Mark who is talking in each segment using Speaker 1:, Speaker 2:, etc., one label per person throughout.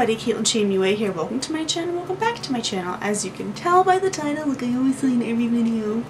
Speaker 1: everybody, Caitlyn Shea MUA here. Welcome to my channel, welcome back to my channel. As you can tell by the title, like I always say in every video,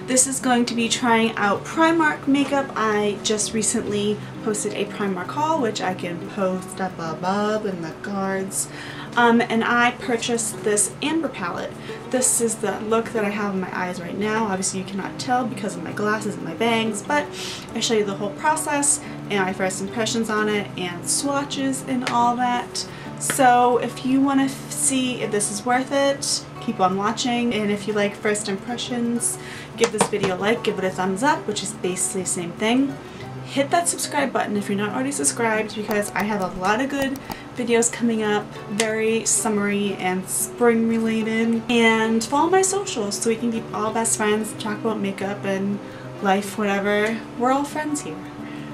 Speaker 1: this is going to be trying out Primark makeup. I just recently posted a Primark haul, which I can post up above in the cards. And I purchased this Amber palette. This is the look that I have in my eyes right now. Obviously you cannot tell because of my glasses and my bangs, but I show you the whole process and my first impressions on it and swatches and all that. So if you want to see if this is worth it, keep on watching, and if you like first impressions, give this video a like, give it a thumbs up, which is basically the same thing. Hit that subscribe button if you're not already subscribed, because I have a lot of good videos coming up, very summery and spring related. And follow my socials so we can be all best friends, talk about makeup and life, whatever. We're all friends here.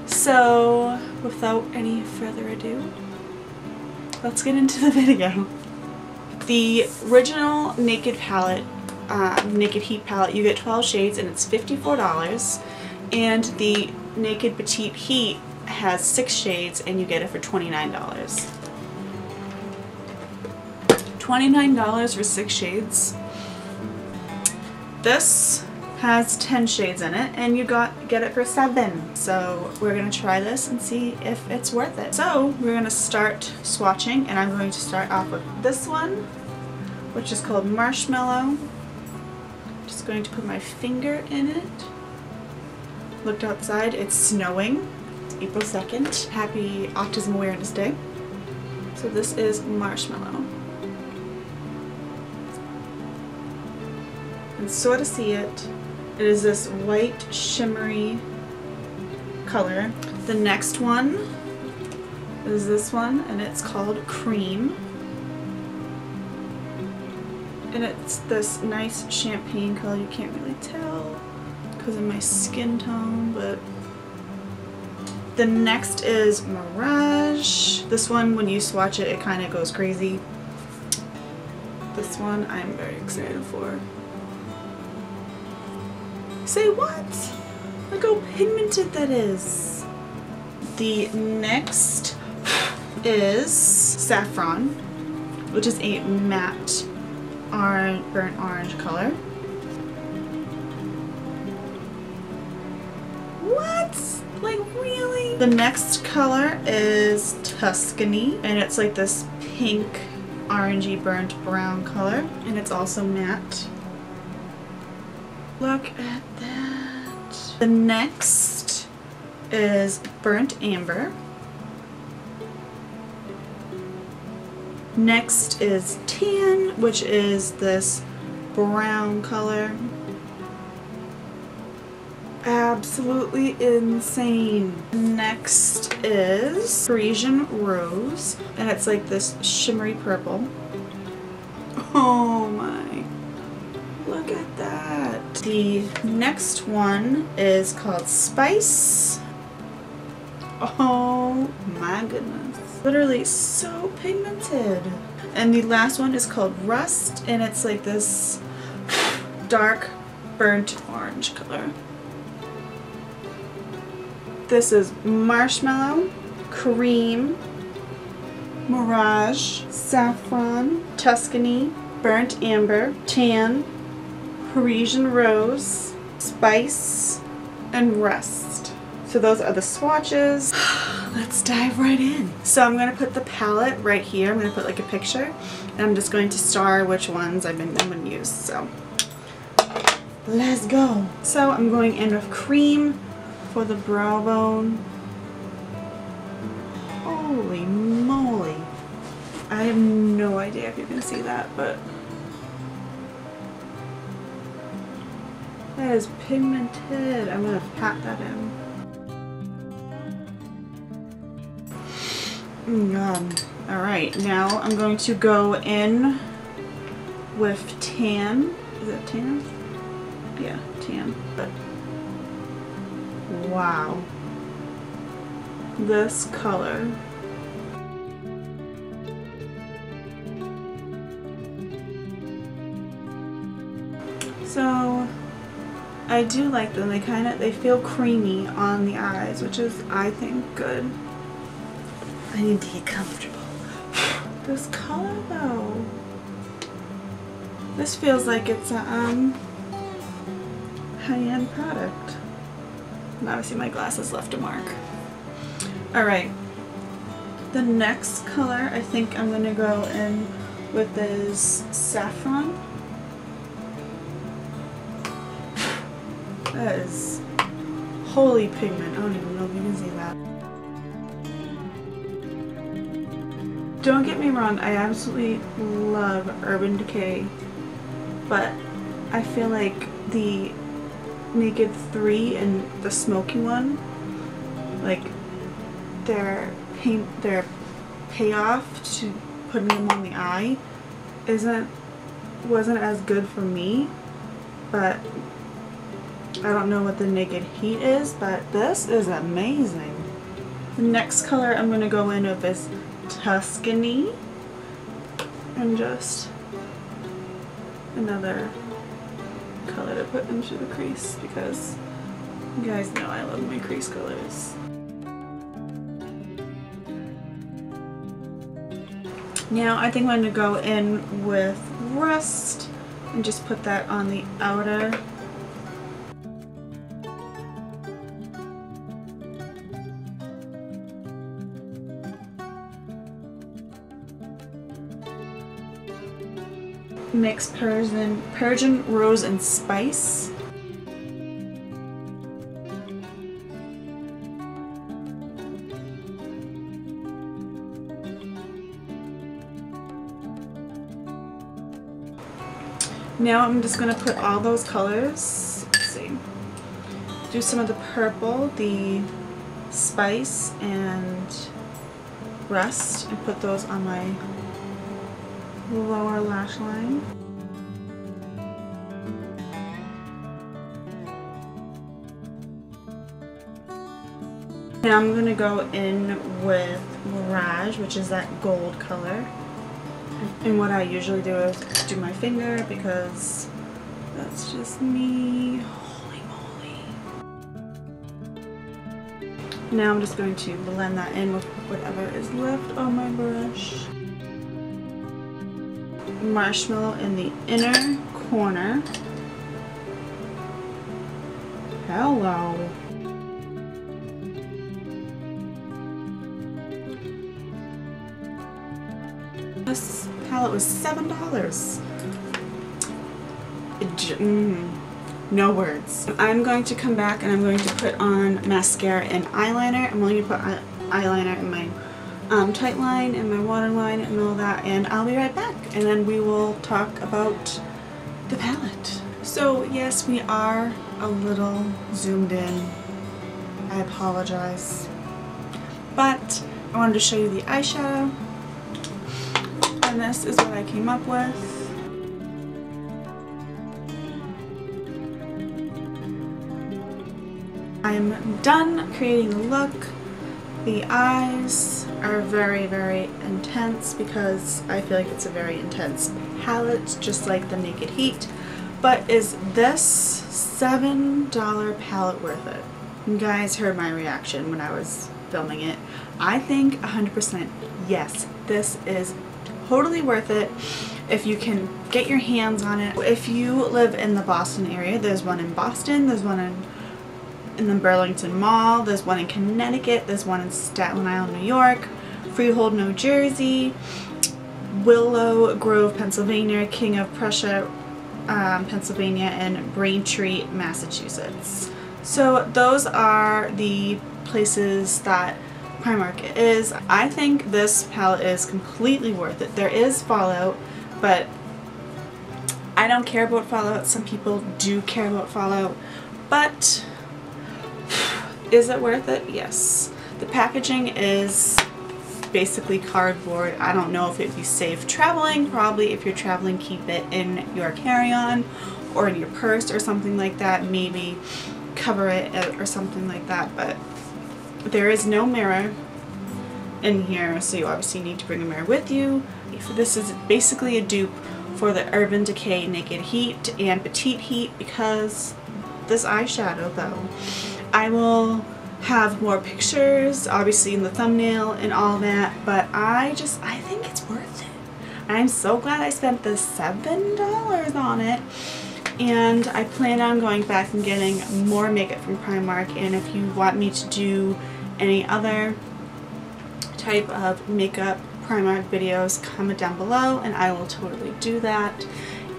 Speaker 1: So without any further ado, let's get into the video. The original Naked palette, Naked Heat palette, you get 12 shades and it's $54. And the Naked Petite Heat has 6 shades and you get it for $29. $29 for 6 shades. This has 10 shades in it and you get it for 7. So we're gonna try this and see if it's worth it. So we're gonna start swatching, and I'm going to start off with this one, which is called Marshmallow. Just going to put my finger in it. Looked outside, it's snowing. It's April 2nd. Happy Autism Awareness Day. So this is Marshmallow. You can sort of see it. It is this white shimmery color. The next one is this one, and it's called Cream. And it's this nice champagne color. You can't really tell because of my skin tone, but the next is Mirage. This one, when you swatch it, it kind of goes crazy. This one I'm very excited for. Say what? Look how pigmented that is. The next is Saffron, which is a matte burnt orange color. What? Like, really? The next color is Tuscany, and it's like this pink orangey burnt brown color, and it's also matte. Look at that. The next is Burnt Amber. Next is Tan, which is this brown color. Absolutely insane. Next is Parisian Rose, and it's like this shimmery purple. Oh my. Look at that. The next one is called Spice. Oh my goodness. Literally so pigmented. And the last one is called Rust, and it's like this dark burnt orange color. This is Marshmallow, Cream, Mirage, Saffron, Tuscany, Burnt Amber, Tan, Parisian Rose, Spice, and Rust. So those are the swatches. Let's dive right in. So I'm going to put the palette right here. I'm going to put like a picture, and I'm just going to star which ones I'm going to use. So let's go. So I'm going in with Cream for the brow bone. Holy moly. I have no idea if you can see that, but that is pigmented. I'm going to pat that in. Oh God. Alright, now I'm going to go in with Tan. Is it Tan? Yeah, Tan. But wow. This color. So I do like them. They feel creamy on the eyes, which is, I think, good. I need to get comfortable. This color though. This feels like it's a high-end product. And obviously my glasses left a mark. Alright. The next color I think I'm gonna go in with is Saffron. That is holy pigment. I don't even know if you can see that. Don't get me wrong, I absolutely love Urban Decay, but I feel like the Naked 3 and the smoky one, like their payoff to putting them on the eye wasn't as good for me, but I don't know what the Naked Heat is, but this is amazing. The next color I'm going to go in with is Tuscany, and just another color to put into the crease because you guys know I love my crease colors. Now I think I'm going to go in with Rust and just put that on the outer. Mix Persian Rose and Spice. Now I'm just going to put all those colors, let's see, do some of the purple, the Spice, and Rust, and put those on my lower lash line. Now I'm going to go in with Mirage, which is that gold color. And what I usually do is do my finger because that's just me. Holy moly. Now I'm just going to blend that in with whatever is left on my brush. Marshmallow in the inner corner. Hello. This palette was $7. No words. I'm going to come back and I'm going to put on mascara and eyeliner. I'm only going to put eyeliner in my tight line and my waterline and all that, and I'll be right back and then we will talk about the palette. So yes, we are a little zoomed in. I apologize. But I wanted to show you the eyeshadow. And this is what I came up with. I'm done creating the look. The eyes are very, very intense because I feel like it's a very intense palette, just like the Naked Heat. But is this $7 palette worth it? You guys heard my reaction when I was filming it. I think 100% yes, this is totally worth it if you can get your hands on it. If you live in the Boston area, there's one in Boston, there's one in the Burlington Mall, there's one in Connecticut, there's one in Staten Island, New York, Freehold, New Jersey, Willow Grove, Pennsylvania, King of Prussia, Pennsylvania, and Braintree, Massachusetts. So those are the places that Primark is. I think this palette is completely worth it. There is fallout, but I don't care about fallout. Some people do care about fallout, but is it worth it? Yes. The packaging is basically cardboard. I don't know if it'd be safe traveling. Probably if you're traveling, keep it in your carry-on or in your purse or something like that. Maybe cover it or something like that, but there is no mirror in here, so you obviously need to bring a mirror with you. This is basically a dupe for the Urban Decay Naked Heat and Petite Heat because this eyeshadow though. I will have more pictures, obviously in the thumbnail and all that, but I think it's worth it. I'm so glad I spent the $7 on it, and I plan on going back and getting more makeup from Primark. And if you want me to do any other type of makeup Primark videos, comment down below and I will totally do that.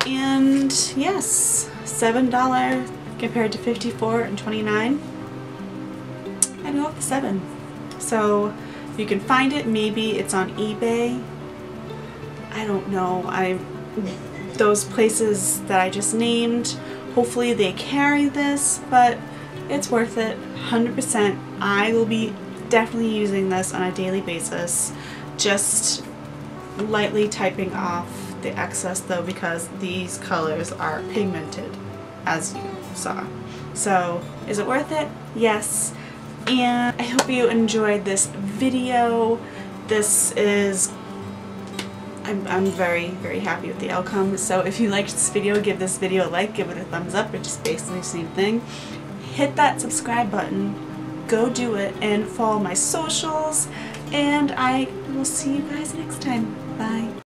Speaker 1: And yes, $7 compared to $54 and $29. I'd go with the 7. So if you can find it, maybe it's on eBay. I don't know. Those places that I just named, hopefully they carry this, but it's worth it, 100%. I will be definitely using this on a daily basis, just lightly typing off the excess though, because these colors are pigmented, as you saw. So is it worth it? Yes. And I hope you enjoyed this video. I'm very, very happy with the outcome. So if you liked this video, give this video a like, give it a thumbs up, which is basically the same thing. Hit that subscribe button, go do it, and follow my socials, and I will see you guys next time. Bye.